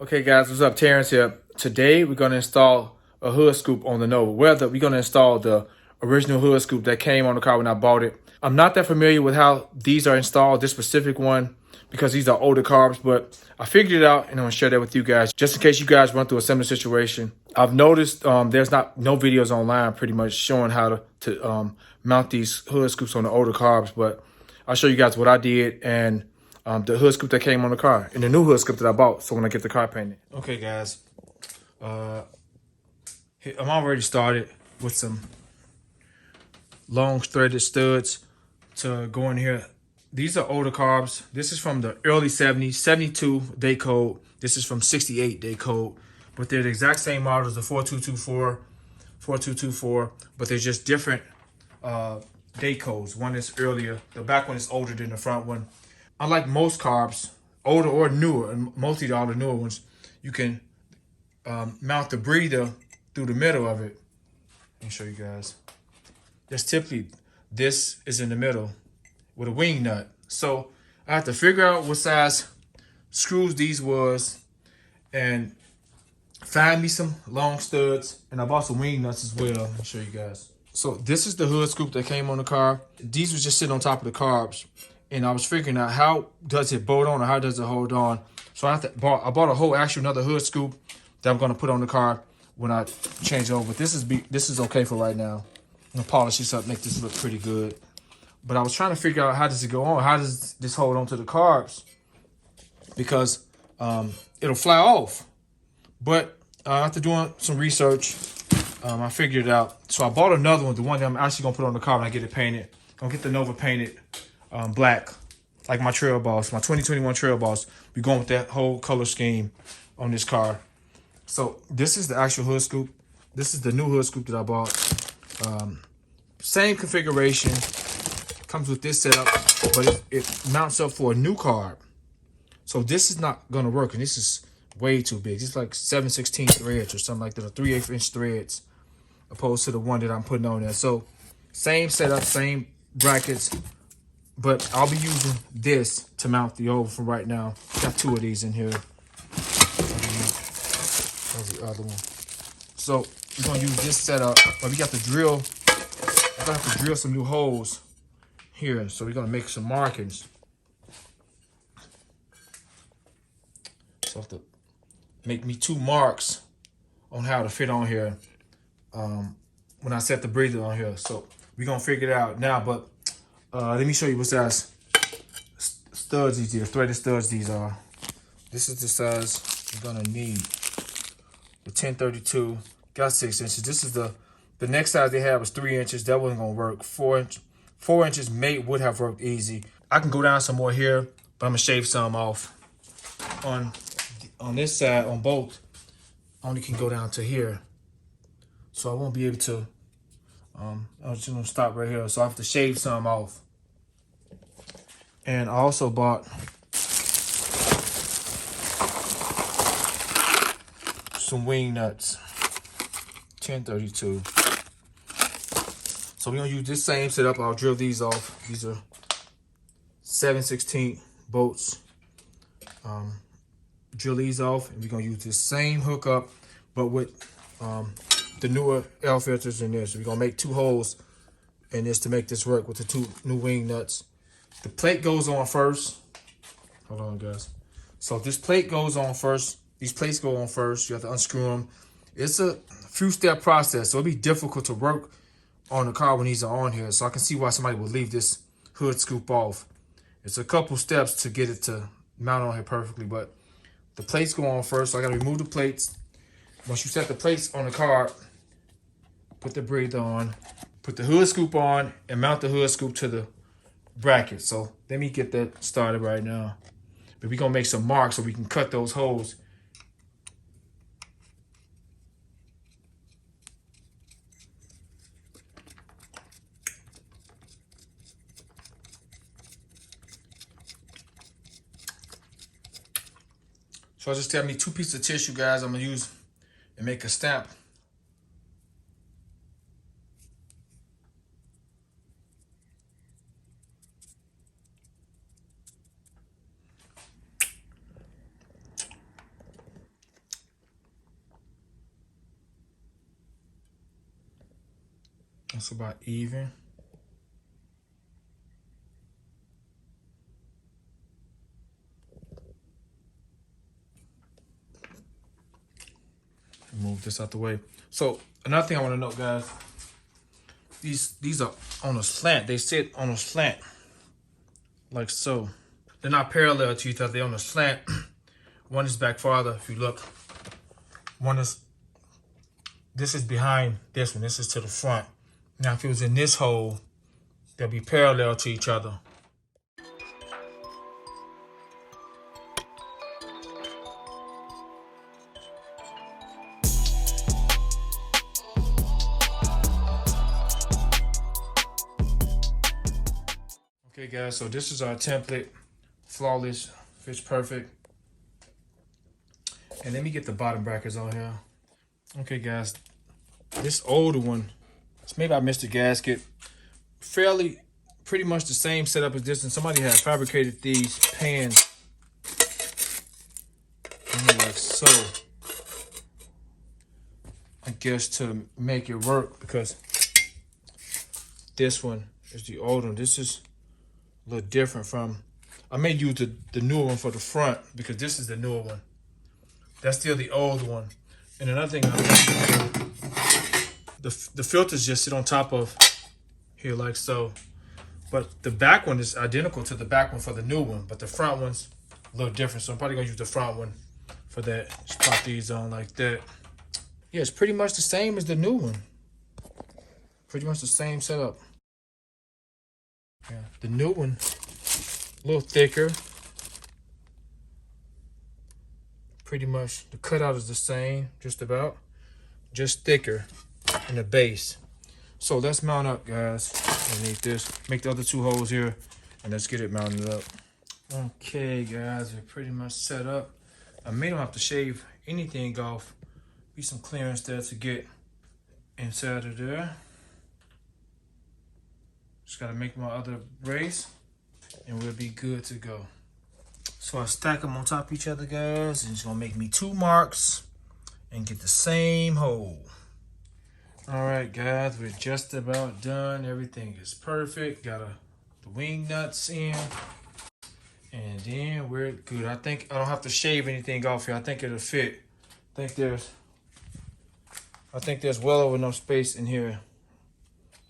Okay guys, what's up? Terrence here. Today we're going to install a hood scoop on the Nova. We're going to install the original hood scoop that came on the car when I bought it. I'm not that familiar with how these are installed, this specific one, because these are older carbs, but I figured it out and I'm going to share that with you guys just in case you guys run through a similar situation. I've noticed there's no videos online pretty much showing how to mount these hood scoops on the older carbs, but I'll show you guys what I did and the hood scoop that came on the car and the new hood scoop that I bought. So when I get the car painted. Okay, guys. I'm already started with some long threaded studs to go in here. These are older carbs. This is from the early 70s, 72 day code. This is from 68 day code. But they're the exact same models, the 4224, 4224, but they're just different day codes. One is earlier. The back one is older than the front one. Unlike most carbs, older or newer, and mostly all the newer ones, you can mount the breather through the middle of it. Let me show you guys. There's typically, this is in the middle with a wing nut. So I have to figure out what size screws these was and find me some long studs. And I bought some wing nuts as well. Let me show you guys. So this is the hood scoop that came on the car. These was just sitting on top of the carbs. And I was figuring out how does it bolt on or how does it hold on. So I bought a whole another hood scoop that I'm gonna put on the car when I change over. This is okay for right now. I'm gonna polish this up, make this look pretty good. But I was trying to figure out how does it go on? How does this hold on to the carbs? Because it'll fly off. But after doing some research, I figured it out. So I bought another one, the one that I'm actually gonna put on the car when I get it painted. Gonna get the Nova painted black, like my Trail Boss, my 2021 Trail Boss. We're going with that whole color scheme on this car. So this is the actual hood scoop. This is the new hood scoop that I bought. Same configuration. Comes with this setup, but it mounts up for a new carb. So this is not gonna work, and this is way too big. It's like 7/16 threads or something like that, or 3/8 inch threads, opposed to the one that I'm putting on there. So same setup, same brackets, but I'll be using this to mount the oval for right now. Got two of these in here. There's the other one. So we're gonna use this setup, but we got to drill. I'm gonna have to drill some new holes here. So we're gonna make some markings. So I have to make me 2 marks on how to fit on here when I set the breather on here. So we're gonna figure it out now, but let me show you what size studs these are, threaded studs these are. This is the size you're gonna need. The 1032, got 6 inches. This is the next size they had was 3 inches. That wasn't gonna work. 4 inches would have worked easy. I can go down some more here, but I'm gonna shave some off. On this side, on both, only can go down to here. So I won't be able to, I was just gonna stop right here. So I have to shave some off. And I also bought some wing nuts, 1032. So we're gonna use this same setup. I'll drill these off. These are 7/16 bolts. Drill these off, and we're gonna use this same hookup, but with the newer L filters in there. So we're gonna make 2 holes in this to make this work with the 2 new wing nuts. The plate goes on first. Hold on, guys. So this plate goes on first. These plates go on first. You have to unscrew them. It's a few step process, so it'll be difficult to work on the car when these are on here. So I can see why somebody would leave this hood scoop off. It's a couple steps to get it to mount on here perfectly, but the plates go on first, so I gotta remove the plates. Once you set the plates on the car, put the breather on, put the hood scoop on, and mount the hood scoop to the bracket. So let me get that started right now. But we're gonna make some marks so we can cut those holes. So I just have me 2 pieces of tissue, guys. I'm gonna use and make a stamp. That's about even. Move this out the way. So another thing I want to note, guys, these are on a slant. They sit on a slant like so. They're not parallel to each other. They're on a slant. One is back farther. If you look, this is behind this one. This is to the front. Now, if it was in this hole, they'll be parallel to each other. Okay, guys, so this is our template. Flawless, fits perfect. And let me get the bottom brackets on here. Okay, guys, this older one, maybe I missed a gasket. Pretty much the same setup as this, and somebody had fabricated these pans like so. I guess to make it work, because this one is the old one. This is a little different from, I may use the newer one for the front because this is the newer one. That's still the old one. And another thing, the filters just sit on top of here like so. But the back one is identical to the back one for the new one, but the front one's a little different. So I'm probably gonna use the front one for that. Just pop these on like that. Yeah, it's pretty much the same as the new one. Pretty much the same setup. Yeah, the new one, a little thicker. Pretty much the cutout is the same, just about. Just thicker in the base. So let's mount up, guys, underneath this. Make the other two holes here, and let's get it mounted up. Okay, guys, we're pretty much set up. I may not have to shave anything off. Be some clearance there to get inside of there. Just gotta make my other brace, and we'll be good to go. So I stack them on top of each other, guys, and it's gonna make me 2 marks and get the same hole. All right, guys, we're just about done. Everything is perfect. Got the wing nuts in, and then we're good. I think I don't have to shave anything off here. I think it'll fit. I think there's well over enough space in here.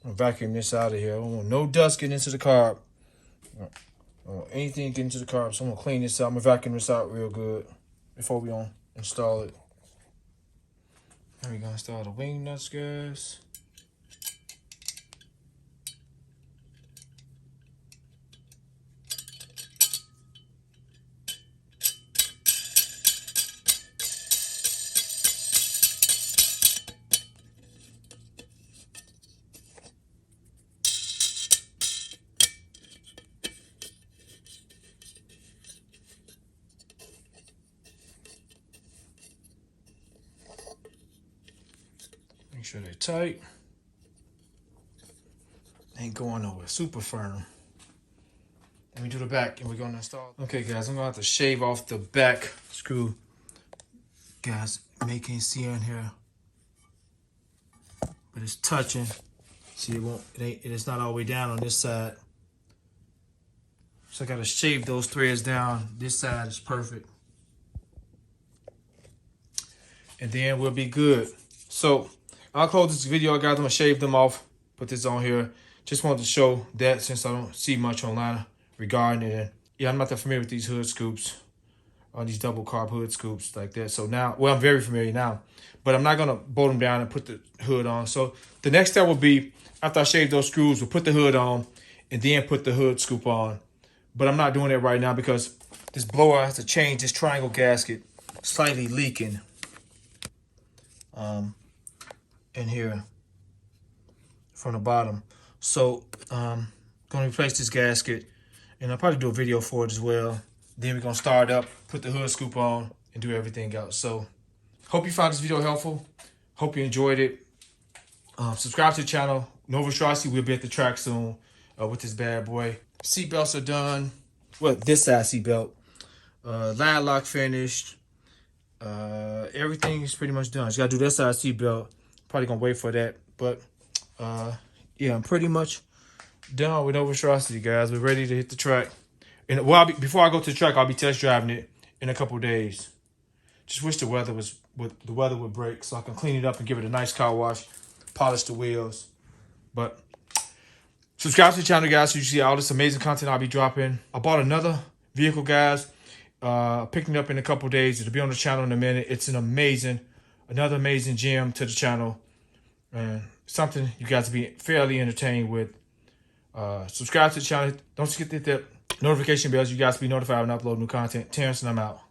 I'm gonna vacuum this out of here. I don't want no dust getting into the carb. I don't want anything getting into the carb. So I'm gonna clean this out. I'm gonna vacuum this out real good before we install it. Now we're gonna install the wing nuts, guys. Make sure they're tight. Ain't going nowhere. Super firm. Let me do the back and we're gonna install. Okay, guys, I'm gonna have to shave off the back screw. Guys, you can't see in here, but it's touching. See, it's not all the way down on this side. So I gotta shave those threads down. This side is perfect. And then we'll be good. So I'll close this video, guys. I'm gonna shave them off, put this on here. Just wanted to show that since I don't see much online regarding it. Yeah, I'm not that familiar with these hood scoops, on these double carb hood scoops like that. So now, well, I'm very familiar now, but I'm not gonna bolt them down and put the hood on. So the next step will be, after I shave those screws, we'll put the hood on and then put the hood scoop on. But I'm not doing that right now because this blower has to change this triangle gasket, slightly leaking. In here from the bottom. So gonna replace this gasket, and I'll probably do a video for it as well. Then we're gonna start up, put the hood scoop on, and do everything else. So hope you found this video helpful. Hope you enjoyed it. Subscribe to the channel. No viscosity. We'll be at the track soon with this bad boy. Seatbelts are done. Well, this side seatbelt. Line lock finished. Everything is pretty much done. Just gotta do this side seatbelt. Probably gonna wait for that, but yeah, I'm pretty much done with Nova Atrocity, guys. We're ready to hit the track. And well, before I go to the track, I'll be test driving it in a couple of days. Just wish the weather would break so I can clean it up and give it a nice car wash, polish the wheels. But subscribe to the channel, guys, so you see all this amazing content I'll be dropping. I bought another vehicle, guys. Picking it up in a couple of days. It'll be on the channel in a minute. It's another amazing gem to the channel, and something you guys will be fairly entertained with. Subscribe to the channel. Don't forget to hit the notification bells. You guys will be notified when I upload new content. Terrence, and I'm out.